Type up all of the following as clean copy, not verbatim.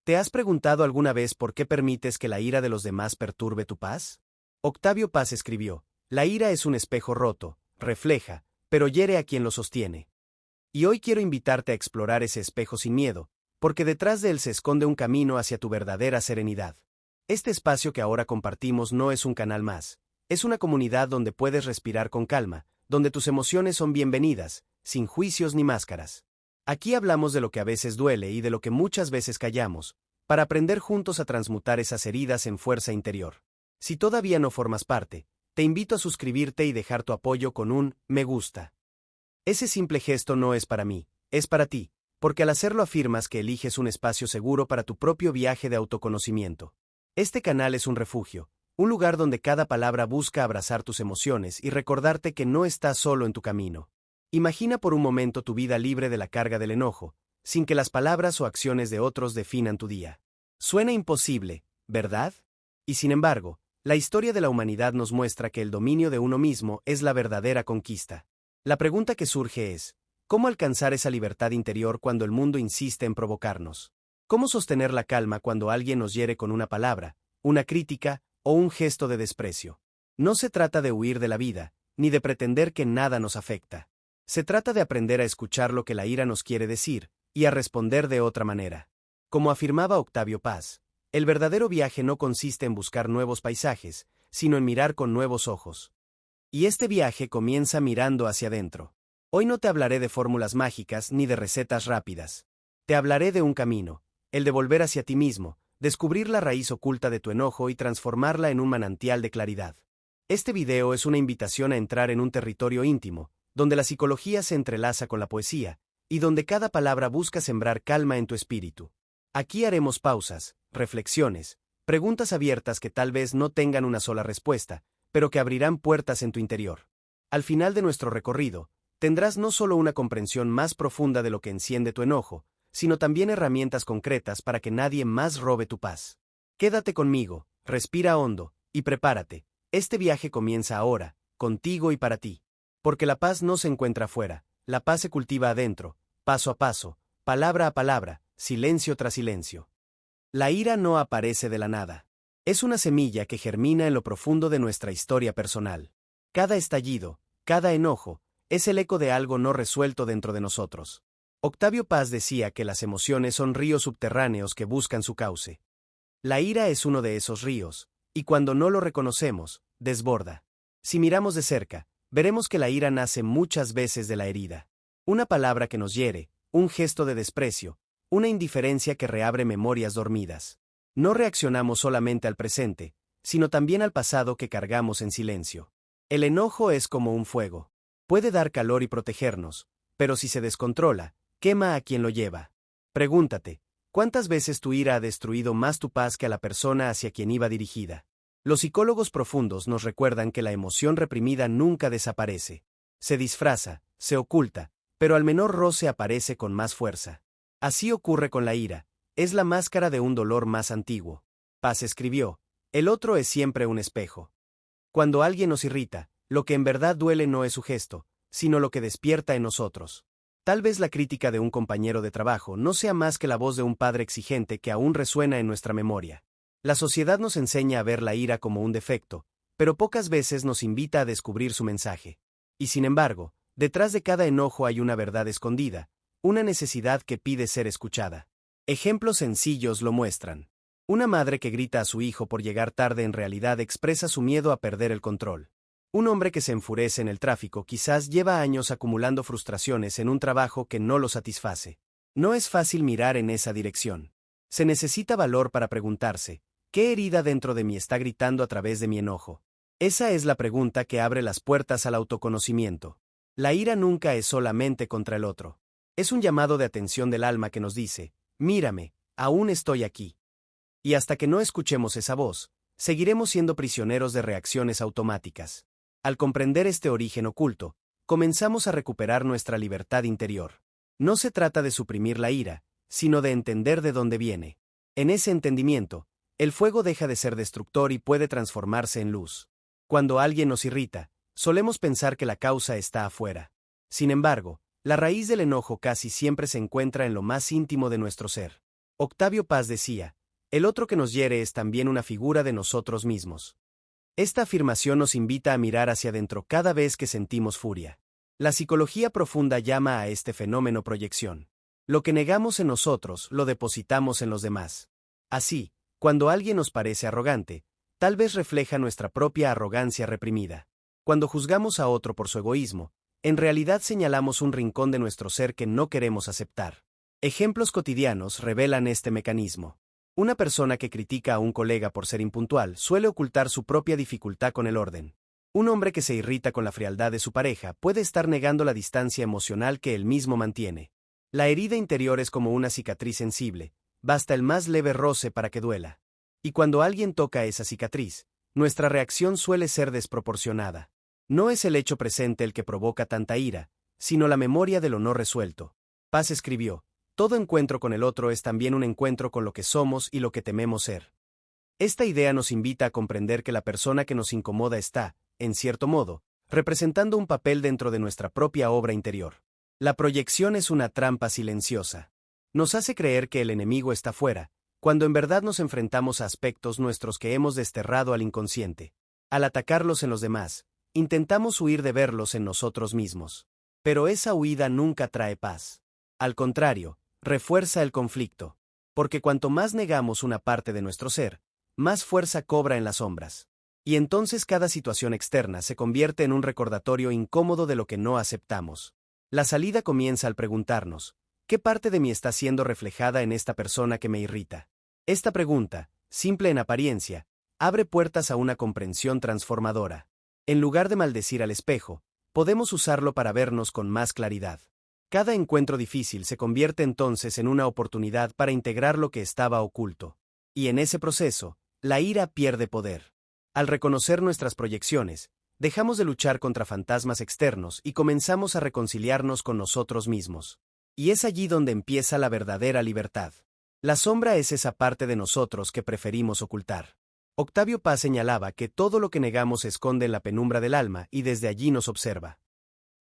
¿Te has preguntado alguna vez por qué permites que la ira de los demás perturbe tu paz? Octavio Paz escribió: la ira es un espejo roto, refleja, pero hiere a quien lo sostiene. Y hoy quiero invitarte a explorar ese espejo sin miedo, porque detrás de él se esconde un camino hacia tu verdadera serenidad. Este espacio que ahora compartimos no es un canal más, es una comunidad donde puedes respirar con calma, donde tus emociones son bienvenidas, sin juicios ni máscaras. Aquí hablamos de lo que a veces duele y de lo que muchas veces callamos, para aprender juntos a transmutar esas heridas en fuerza interior. Si todavía no formas parte, te invito a suscribirte y dejar tu apoyo con un me gusta. Ese simple gesto no es para mí, es para ti, porque al hacerlo afirmas que eliges un espacio seguro para tu propio viaje de autoconocimiento. Este canal es un refugio, un lugar donde cada palabra busca abrazar tus emociones y recordarte que no estás solo en tu camino. Imagina por un momento tu vida libre de la carga del enojo, sin que las palabras o acciones de otros definan tu día. Suena imposible, ¿verdad? Y sin embargo, la historia de la humanidad nos muestra que el dominio de uno mismo es la verdadera conquista. La pregunta que surge es: ¿cómo alcanzar esa libertad interior cuando el mundo insiste en provocarnos? ¿Cómo sostener la calma cuando alguien nos hiere con una palabra, una crítica o un gesto de desprecio? No se trata de huir de la vida, ni de pretender que nada nos afecta. Se trata de aprender a escuchar lo que la ira nos quiere decir, y a responder de otra manera. Como afirmaba Octavio Paz, el verdadero viaje no consiste en buscar nuevos paisajes, sino en mirar con nuevos ojos. Y este viaje comienza mirando hacia adentro. Hoy no te hablaré de fórmulas mágicas ni de recetas rápidas. Te hablaré de un camino, el de volver hacia ti mismo, descubrir la raíz oculta de tu enojo y transformarla en un manantial de claridad. Este video es una invitación a entrar en un territorio íntimo, donde la psicología se entrelaza con la poesía, y donde cada palabra busca sembrar calma en tu espíritu. Aquí haremos pausas, reflexiones, preguntas abiertas que tal vez no tengan una sola respuesta, pero que abrirán puertas en tu interior. Al final de nuestro recorrido, tendrás no solo una comprensión más profunda de lo que enciende tu enojo, sino también herramientas concretas para que nadie más robe tu paz. Quédate conmigo, respira hondo, y prepárate. Este viaje comienza ahora, contigo y para ti. Porque la paz no se encuentra afuera, la paz se cultiva adentro, paso a paso, palabra a palabra, silencio tras silencio. La ira no aparece de la nada. Es una semilla que germina en lo profundo de nuestra historia personal. Cada estallido, cada enojo, es el eco de algo no resuelto dentro de nosotros. Octavio Paz decía que las emociones son ríos subterráneos que buscan su cauce. La ira es uno de esos ríos, y cuando no lo reconocemos, desborda. Si miramos de cerca, veremos que la ira nace muchas veces de la herida. Una palabra que nos hiere, un gesto de desprecio, una indiferencia que reabre memorias dormidas. No reaccionamos solamente al presente, sino también al pasado que cargamos en silencio. El enojo es como un fuego. Puede dar calor y protegernos, pero si se descontrola, quema a quien lo lleva. Pregúntate, ¿cuántas veces tu ira ha destruido más tu paz que a la persona hacia quien iba dirigida? Los psicólogos profundos nos recuerdan que la emoción reprimida nunca desaparece. Se disfraza, se oculta, pero al menor roce aparece con más fuerza. Así ocurre con la ira, es la máscara de un dolor más antiguo. Paz escribió: el otro es siempre un espejo. Cuando alguien nos irrita, lo que en verdad duele no es su gesto, sino lo que despierta en nosotros. Tal vez la crítica de un compañero de trabajo no sea más que la voz de un padre exigente que aún resuena en nuestra memoria. La sociedad nos enseña a ver la ira como un defecto, pero pocas veces nos invita a descubrir su mensaje. Y sin embargo, detrás de cada enojo hay una verdad escondida, una necesidad que pide ser escuchada. Ejemplos sencillos lo muestran. Una madre que grita a su hijo por llegar tarde en realidad expresa su miedo a perder el control. Un hombre que se enfurece en el tráfico quizás lleva años acumulando frustraciones en un trabajo que no lo satisface. No es fácil mirar en esa dirección. Se necesita valor para preguntarse: ¿qué herida dentro de mí está gritando a través de mi enojo? Esa es la pregunta que abre las puertas al autoconocimiento. La ira nunca es solamente contra el otro. Es un llamado de atención del alma que nos dice: mírame, aún estoy aquí. Y hasta que no escuchemos esa voz, seguiremos siendo prisioneros de reacciones automáticas. Al comprender este origen oculto, comenzamos a recuperar nuestra libertad interior. No se trata de suprimir la ira, sino de entender de dónde viene. En ese entendimiento, el fuego deja de ser destructor y puede transformarse en luz. Cuando alguien nos irrita, solemos pensar que la causa está afuera. Sin embargo, la raíz del enojo casi siempre se encuentra en lo más íntimo de nuestro ser. Octavio Paz decía, el otro que nos hiere es también una figura de nosotros mismos. Esta afirmación nos invita a mirar hacia adentro cada vez que sentimos furia. La psicología profunda llama a este fenómeno proyección. Lo que negamos en nosotros lo depositamos en los demás. Así, cuando alguien nos parece arrogante, tal vez refleja nuestra propia arrogancia reprimida. Cuando juzgamos a otro por su egoísmo, en realidad señalamos un rincón de nuestro ser que no queremos aceptar. Ejemplos cotidianos revelan este mecanismo. Una persona que critica a un colega por ser impuntual suele ocultar su propia dificultad con el orden. Un hombre que se irrita con la frialdad de su pareja puede estar negando la distancia emocional que él mismo mantiene. La herida interior es como una cicatriz sensible, basta el más leve roce para que duela. Y cuando alguien toca esa cicatriz, nuestra reacción suele ser desproporcionada. No es el hecho presente el que provoca tanta ira, sino la memoria de lo no resuelto. Paz escribió, todo encuentro con el otro es también un encuentro con lo que somos y lo que tememos ser. Esta idea nos invita a comprender que la persona que nos incomoda está, en cierto modo, representando un papel dentro de nuestra propia obra interior. La proyección es una trampa silenciosa. Nos hace creer que el enemigo está fuera, cuando en verdad nos enfrentamos a aspectos nuestros que hemos desterrado al inconsciente. Al atacarlos en los demás, intentamos huir de verlos en nosotros mismos. Pero esa huida nunca trae paz. Al contrario, refuerza el conflicto. Porque cuanto más negamos una parte de nuestro ser, más fuerza cobra en las sombras. Y entonces cada situación externa se convierte en un recordatorio incómodo de lo que no aceptamos. La salida comienza al preguntarnos, ¿qué parte de mí está siendo reflejada en esta persona que me irrita? Esta pregunta, simple en apariencia, abre puertas a una comprensión transformadora. En lugar de maldecir al espejo, podemos usarlo para vernos con más claridad. Cada encuentro difícil se convierte entonces en una oportunidad para integrar lo que estaba oculto. Y en ese proceso, la ira pierde poder. Al reconocer nuestras proyecciones, dejamos de luchar contra fantasmas externos y comenzamos a reconciliarnos con nosotros mismos. Y es allí donde empieza la verdadera libertad. La sombra es esa parte de nosotros que preferimos ocultar. Octavio Paz señalaba que todo lo que negamos se esconde en la penumbra del alma y desde allí nos observa.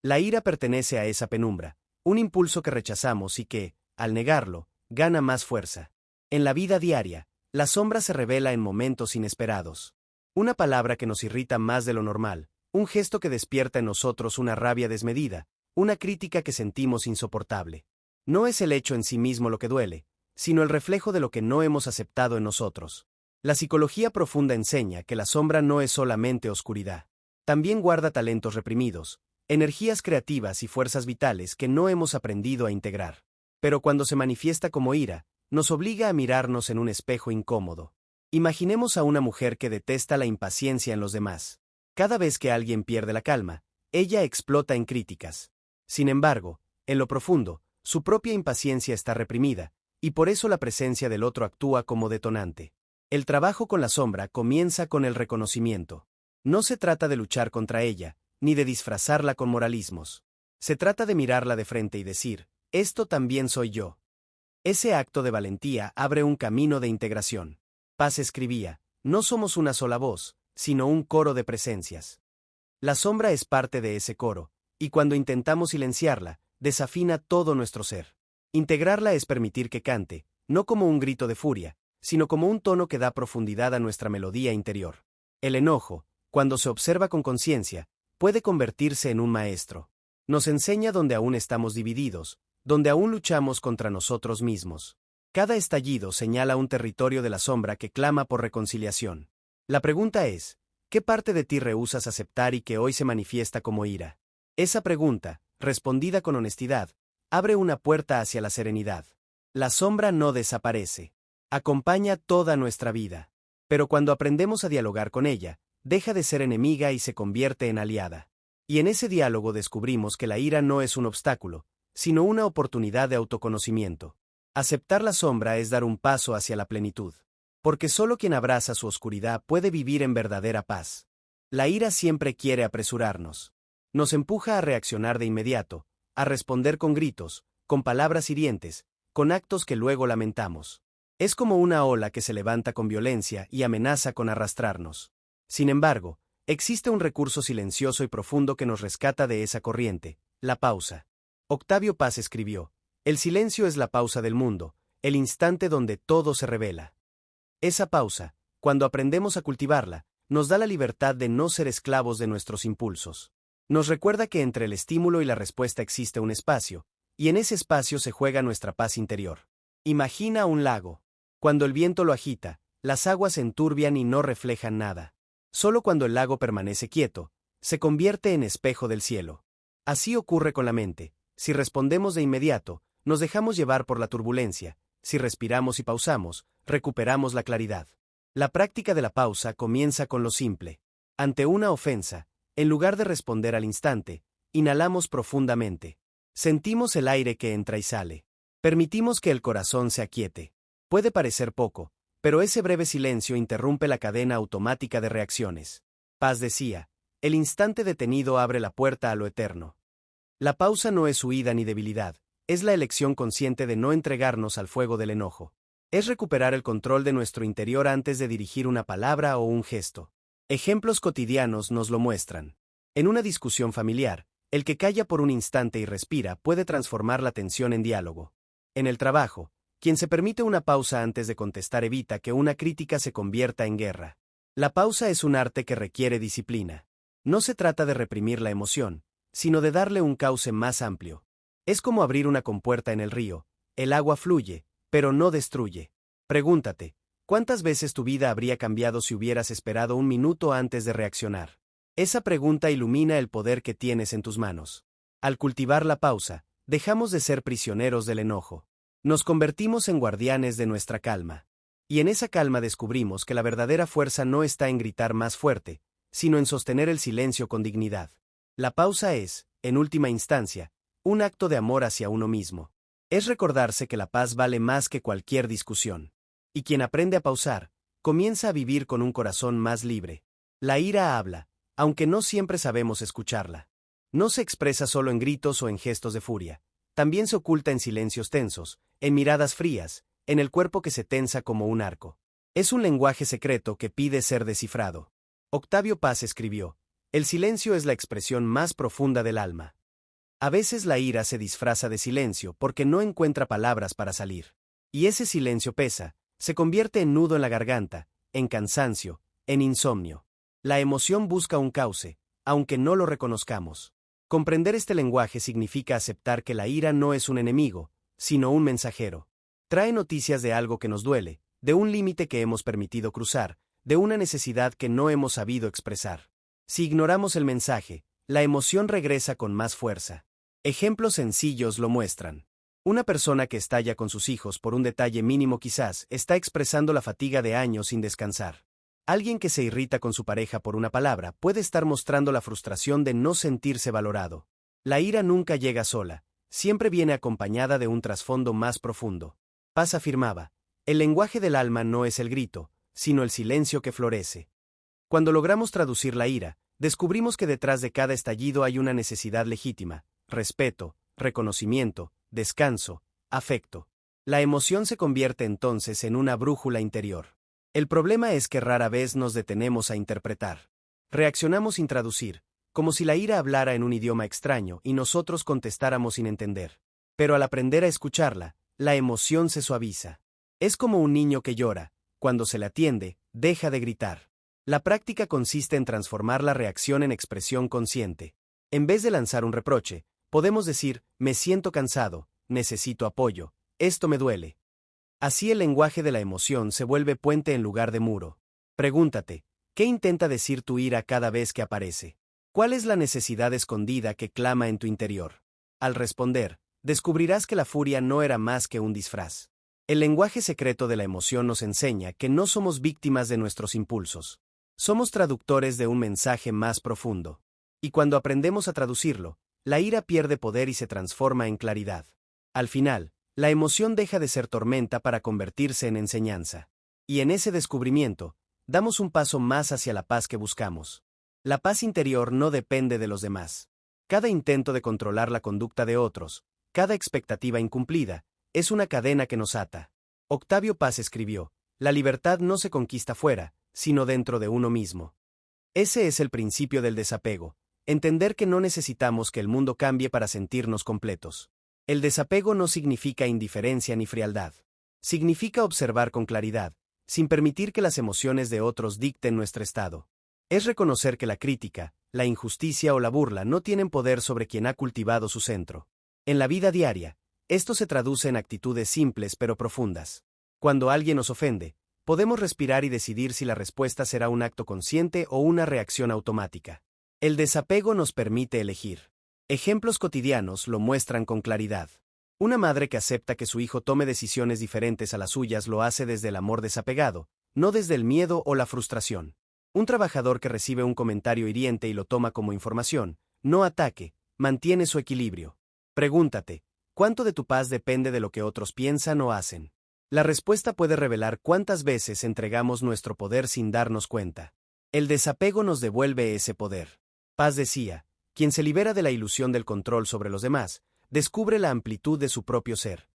La ira pertenece a esa penumbra, un impulso que rechazamos y que, al negarlo, gana más fuerza. En la vida diaria, la sombra se revela en momentos inesperados. Una palabra que nos irrita más de lo normal, un gesto que despierta en nosotros una rabia desmedida, una crítica que sentimos insoportable. No es el hecho en sí mismo lo que duele, sino el reflejo de lo que no hemos aceptado en nosotros. La psicología profunda enseña que la sombra no es solamente oscuridad. También guarda talentos reprimidos, energías creativas y fuerzas vitales que no hemos aprendido a integrar. Pero cuando se manifiesta como ira, nos obliga a mirarnos en un espejo incómodo. Imaginemos a una mujer que detesta la impaciencia en los demás. Cada vez que alguien pierde la calma, ella explota en críticas. Sin embargo, en lo profundo, su propia impaciencia está reprimida, y por eso la presencia del otro actúa como detonante. El trabajo con la sombra comienza con el reconocimiento. No se trata de luchar contra ella, ni de disfrazarla con moralismos. Se trata de mirarla de frente y decir, esto también soy yo. Ese acto de valentía abre un camino de integración. Paz escribía, no somos una sola voz, sino un coro de presencias. La sombra es parte de ese coro, y cuando intentamos silenciarla, desafina todo nuestro ser. Integrarla es permitir que cante, no como un grito de furia, sino como un tono que da profundidad a nuestra melodía interior. El enojo, cuando se observa con conciencia, puede convertirse en un maestro. Nos enseña donde aún estamos divididos, donde aún luchamos contra nosotros mismos. Cada estallido señala un territorio de la sombra que clama por reconciliación. La pregunta es, ¿qué parte de ti rehusas aceptar y que hoy se manifiesta como ira? Esa pregunta, respondida con honestidad, abre una puerta hacia la serenidad. La sombra no desaparece. Acompaña toda nuestra vida. Pero cuando aprendemos a dialogar con ella, deja de ser enemiga y se convierte en aliada. Y en ese diálogo descubrimos que la ira no es un obstáculo, sino una oportunidad de autoconocimiento. Aceptar la sombra es dar un paso hacia la plenitud. Porque solo quien abraza su oscuridad puede vivir en verdadera paz. La ira siempre quiere apresurarnos. Nos empuja a reaccionar de inmediato, a responder con gritos, con palabras hirientes, con actos que luego lamentamos. Es como una ola que se levanta con violencia y amenaza con arrastrarnos. Sin embargo, existe un recurso silencioso y profundo que nos rescata de esa corriente, la pausa. Octavio Paz escribió, el silencio es la pausa del mundo, el instante donde todo se revela. Esa pausa, cuando aprendemos a cultivarla, nos da la libertad de no ser esclavos de nuestros impulsos. Nos recuerda que entre el estímulo y la respuesta existe un espacio, y en ese espacio se juega nuestra paz interior. Imagina un lago. Cuando el viento lo agita, las aguas se enturbian y no reflejan nada. Solo cuando el lago permanece quieto, se convierte en espejo del cielo. Así ocurre con la mente. Si respondemos de inmediato, nos dejamos llevar por la turbulencia. Si respiramos y pausamos, recuperamos la claridad. La práctica de la pausa comienza con lo simple. Ante una ofensa, en lugar de responder al instante, inhalamos profundamente. Sentimos el aire que entra y sale. Permitimos que el corazón se aquiete. Puede parecer poco, pero ese breve silencio interrumpe la cadena automática de reacciones. Paz decía, el instante detenido abre la puerta a lo eterno. La pausa no es huida ni debilidad, es la elección consciente de no entregarnos al fuego del enojo. Es recuperar el control de nuestro interior antes de dirigir una palabra o un gesto. Ejemplos cotidianos nos lo muestran. En una discusión familiar, el que calla por un instante y respira puede transformar la tensión en diálogo. En el trabajo, quien se permite una pausa antes de contestar evita que una crítica se convierta en guerra. La pausa es un arte que requiere disciplina. No se trata de reprimir la emoción, sino de darle un cauce más amplio. Es como abrir una compuerta en el río, el agua fluye, pero no destruye. Pregúntate, ¿cuántas veces tu vida habría cambiado si hubieras esperado un minuto antes de reaccionar? Esa pregunta ilumina el poder que tienes en tus manos. Al cultivar la pausa, dejamos de ser prisioneros del enojo. Nos convertimos en guardianes de nuestra calma. Y en esa calma descubrimos que la verdadera fuerza no está en gritar más fuerte, sino en sostener el silencio con dignidad. La pausa es, en última instancia, un acto de amor hacia uno mismo. Es recordarse que la paz vale más que cualquier discusión. Y quien aprende a pausar, comienza a vivir con un corazón más libre. La ira habla, aunque no siempre sabemos escucharla. No se expresa solo en gritos o en gestos de furia. También se oculta en silencios tensos, en miradas frías, en el cuerpo que se tensa como un arco. Es un lenguaje secreto que pide ser descifrado. Octavio Paz escribió, el silencio es la expresión más profunda del alma. A veces la ira se disfraza de silencio porque no encuentra palabras para salir. Y ese silencio pesa, se convierte en nudo en la garganta, en cansancio, en insomnio. La emoción busca un cauce, aunque no lo reconozcamos. Comprender este lenguaje significa aceptar que la ira no es un enemigo, sino un mensajero. Trae noticias de algo que nos duele, de un límite que hemos permitido cruzar, de una necesidad que no hemos sabido expresar. Si ignoramos el mensaje, la emoción regresa con más fuerza. Ejemplos sencillos lo muestran. Una persona que estalla con sus hijos por un detalle mínimo quizás está expresando la fatiga de años sin descansar. Alguien que se irrita con su pareja por una palabra puede estar mostrando la frustración de no sentirse valorado. La ira nunca llega sola, siempre viene acompañada de un trasfondo más profundo. Paz afirmaba, el lenguaje del alma no es el grito, sino el silencio que florece. Cuando logramos traducir la ira, descubrimos que detrás de cada estallido hay una necesidad legítima, respeto, reconocimiento, descanso, afecto. La emoción se convierte entonces en una brújula interior. El problema es que rara vez nos detenemos a interpretar. Reaccionamos sin traducir, como si la ira hablara en un idioma extraño y nosotros contestáramos sin entender. Pero al aprender a escucharla, la emoción se suaviza. Es como un niño que llora, cuando se le atiende, deja de gritar. La práctica consiste en transformar la reacción en expresión consciente. En vez de lanzar un reproche, podemos decir, me siento cansado, necesito apoyo, esto me duele. Así el lenguaje de la emoción se vuelve puente en lugar de muro. Pregúntate, ¿qué intenta decir tu ira cada vez que aparece? ¿Cuál es la necesidad escondida que clama en tu interior? Al responder, descubrirás que la furia no era más que un disfraz. El lenguaje secreto de la emoción nos enseña que no somos víctimas de nuestros impulsos. Somos traductores de un mensaje más profundo. Y cuando aprendemos a traducirlo, la ira pierde poder y se transforma en claridad. Al final, la emoción deja de ser tormenta para convertirse en enseñanza. Y en ese descubrimiento, damos un paso más hacia la paz que buscamos. La paz interior no depende de los demás. Cada intento de controlar la conducta de otros, cada expectativa incumplida, es una cadena que nos ata. Octavio Paz escribió, la libertad no se conquista fuera, sino dentro de uno mismo. Ese es el principio del desapego, entender que no necesitamos que el mundo cambie para sentirnos completos. El desapego no significa indiferencia ni frialdad. Significa observar con claridad, sin permitir que las emociones de otros dicten nuestro estado. Es reconocer que la crítica, la injusticia o la burla no tienen poder sobre quien ha cultivado su centro. En la vida diaria, esto se traduce en actitudes simples pero profundas. Cuando alguien nos ofende, podemos respirar y decidir si la respuesta será un acto consciente o una reacción automática. El desapego nos permite elegir. Ejemplos cotidianos lo muestran con claridad. Una madre que acepta que su hijo tome decisiones diferentes a las suyas lo hace desde el amor desapegado, no desde el miedo o la frustración. Un trabajador que recibe un comentario hiriente y lo toma como información, no ataque, mantiene su equilibrio. Pregúntate, ¿cuánto de tu paz depende de lo que otros piensan o hacen? La respuesta puede revelar cuántas veces entregamos nuestro poder sin darnos cuenta. El desapego nos devuelve ese poder. Paz decía, quien se libera de la ilusión del control sobre los demás, descubre la amplitud de su propio ser.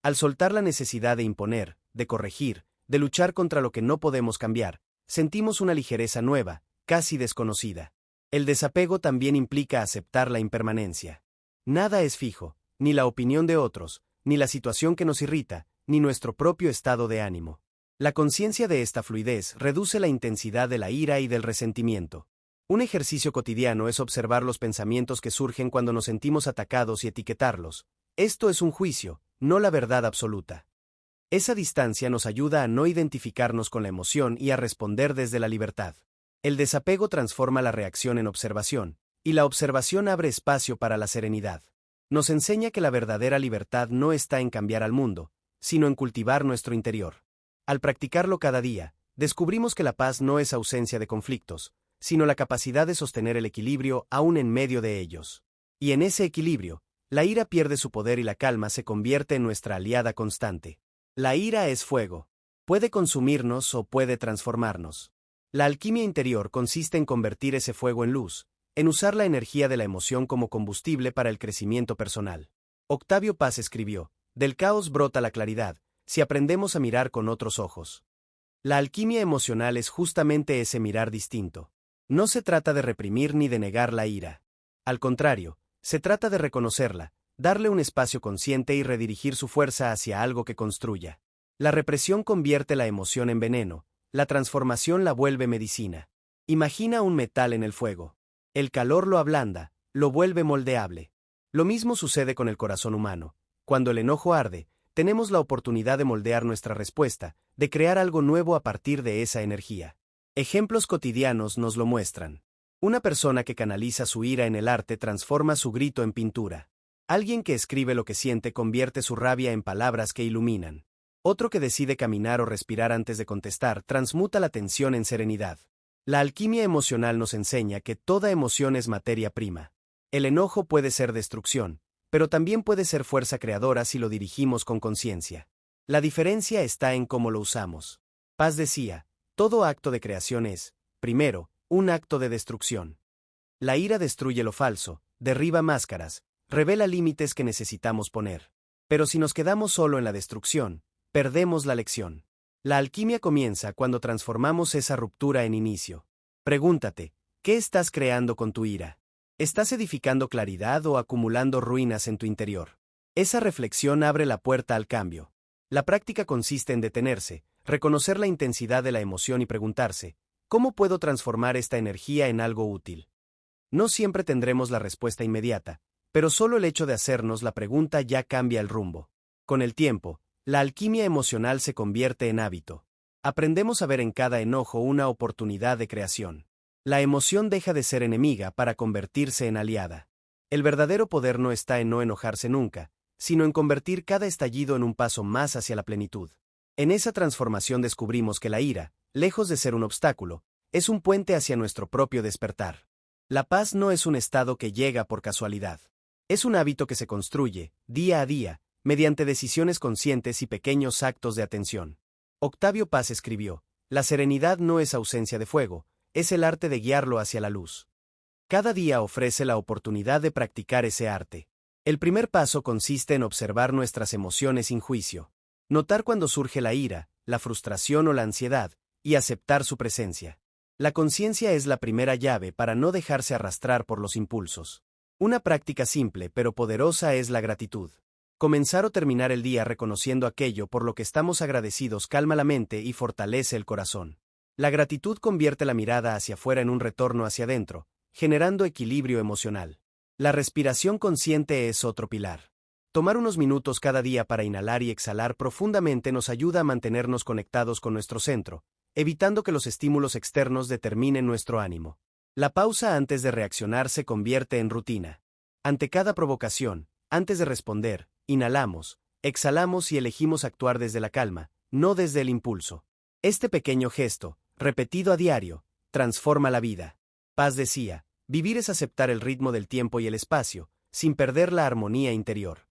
Al soltar la necesidad de imponer, de corregir, de luchar contra lo que no podemos cambiar, sentimos una ligereza nueva, casi desconocida. El desapego también implica aceptar la impermanencia. Nada es fijo, ni la opinión de otros, ni la situación que nos irrita, ni nuestro propio estado de ánimo. La conciencia de esta fluidez reduce la intensidad de la ira y del resentimiento. Un ejercicio cotidiano es observar los pensamientos que surgen cuando nos sentimos atacados y etiquetarlos. Esto es un juicio, no la verdad absoluta. Esa distancia nos ayuda a no identificarnos con la emoción y a responder desde la libertad. El desapego transforma la reacción en observación, y la observación abre espacio para la serenidad. Nos enseña que la verdadera libertad no está en cambiar al mundo, sino en cultivar nuestro interior. Al practicarlo cada día, descubrimos que la paz no es ausencia de conflictos, sino la capacidad de sostener el equilibrio aún en medio de ellos. Y en ese equilibrio, la ira pierde su poder y la calma se convierte en nuestra aliada constante. La ira es fuego. Puede consumirnos o puede transformarnos. La alquimia interior consiste en convertir ese fuego en luz, en usar la energía de la emoción como combustible para el crecimiento personal. Octavio Paz escribió, del caos brota la claridad, si aprendemos a mirar con otros ojos. La alquimia emocional es justamente ese mirar distinto. No se trata de reprimir ni de negar la ira. Al contrario, se trata de reconocerla, darle un espacio consciente y redirigir su fuerza hacia algo que construya. La represión convierte la emoción en veneno, la transformación la vuelve medicina. Imagina un metal en el fuego. El calor lo ablanda, lo vuelve moldeable. Lo mismo sucede con el corazón humano. Cuando el enojo arde, tenemos la oportunidad de moldear nuestra respuesta, de crear algo nuevo a partir de esa energía. Ejemplos cotidianos nos lo muestran. Una persona que canaliza su ira en el arte transforma su grito en pintura. Alguien que escribe lo que siente convierte su rabia en palabras que iluminan. Otro que decide caminar o respirar antes de contestar transmuta la tensión en serenidad. La alquimia emocional nos enseña que toda emoción es materia prima. El enojo puede ser destrucción, pero también puede ser fuerza creadora si lo dirigimos con conciencia. La diferencia está en cómo lo usamos. Paz decía, todo acto de creación es, primero, un acto de destrucción. La ira destruye lo falso, derriba máscaras, revela límites que necesitamos poner. Pero si nos quedamos solo en la destrucción, perdemos la lección. La alquimia comienza cuando transformamos esa ruptura en inicio. Pregúntate, ¿qué estás creando con tu ira? ¿Estás edificando claridad o acumulando ruinas en tu interior? Esa reflexión abre la puerta al cambio. La práctica consiste en detenerse, reconocer la intensidad de la emoción y preguntarse, ¿cómo puedo transformar esta energía en algo útil? No siempre tendremos la respuesta inmediata, pero solo el hecho de hacernos la pregunta ya cambia el rumbo. Con el tiempo, la alquimia emocional se convierte en hábito. Aprendemos a ver en cada enojo una oportunidad de creación. La emoción deja de ser enemiga para convertirse en aliada. El verdadero poder no está en no enojarse nunca, sino en convertir cada estallido en un paso más hacia la plenitud. En esa transformación descubrimos que la ira, lejos de ser un obstáculo, es un puente hacia nuestro propio despertar. La paz no es un estado que llega por casualidad. Es un hábito que se construye, día a día, mediante decisiones conscientes y pequeños actos de atención. Octavio Paz escribió, la serenidad no es ausencia de fuego, es el arte de guiarlo hacia la luz. Cada día ofrece la oportunidad de practicar ese arte. El primer paso consiste en observar nuestras emociones sin juicio. Notar cuando surge la ira, la frustración o la ansiedad, y aceptar su presencia. La conciencia es la primera llave para no dejarse arrastrar por los impulsos. Una práctica simple pero poderosa es la gratitud. Comenzar o terminar el día reconociendo aquello por lo que estamos agradecidos calma la mente y fortalece el corazón. La gratitud convierte la mirada hacia afuera en un retorno hacia adentro, generando equilibrio emocional. La respiración consciente es otro pilar. Tomar unos minutos cada día para inhalar y exhalar profundamente nos ayuda a mantenernos conectados con nuestro centro, evitando que los estímulos externos determinen nuestro ánimo. La pausa antes de reaccionar se convierte en rutina. Ante cada provocación, antes de responder, inhalamos, exhalamos y elegimos actuar desde la calma, no desde el impulso. Este pequeño gesto, repetido a diario, transforma la vida. Paz decía, vivir es aceptar el ritmo del tiempo y el espacio, sin perder la armonía interior.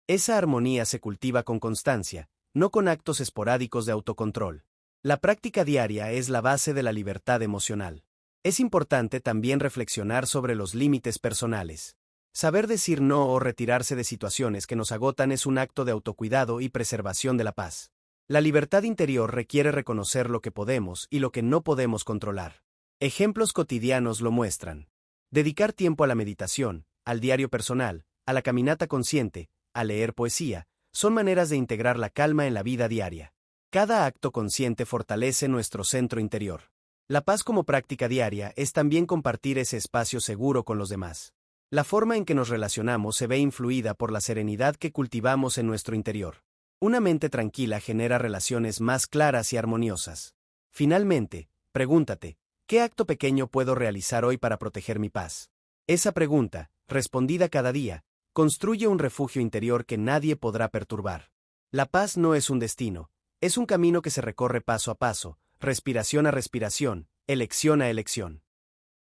Esa armonía se cultiva con constancia, no con actos esporádicos de autocontrol. La práctica diaria es la base de la libertad emocional. Es importante también reflexionar sobre los límites personales. Saber decir no o retirarse de situaciones que nos agotan es un acto de autocuidado y preservación de la paz. La libertad interior requiere reconocer lo que podemos y lo que no podemos controlar. Ejemplos cotidianos lo muestran. Dedicar tiempo a la meditación, al diario personal, a la caminata consciente, a leer poesía, son maneras de integrar la calma en la vida diaria. Cada acto consciente fortalece nuestro centro interior. La paz como práctica diaria es también compartir ese espacio seguro con los demás. La forma en que nos relacionamos se ve influida por la serenidad que cultivamos en nuestro interior. Una mente tranquila genera relaciones más claras y armoniosas. Finalmente, pregúntate, ¿qué acto pequeño puedo realizar hoy para proteger mi paz? Esa pregunta, respondida cada día, construye un refugio interior que nadie podrá perturbar. La paz no es un destino, es un camino que se recorre paso a paso, respiración a respiración, elección a elección.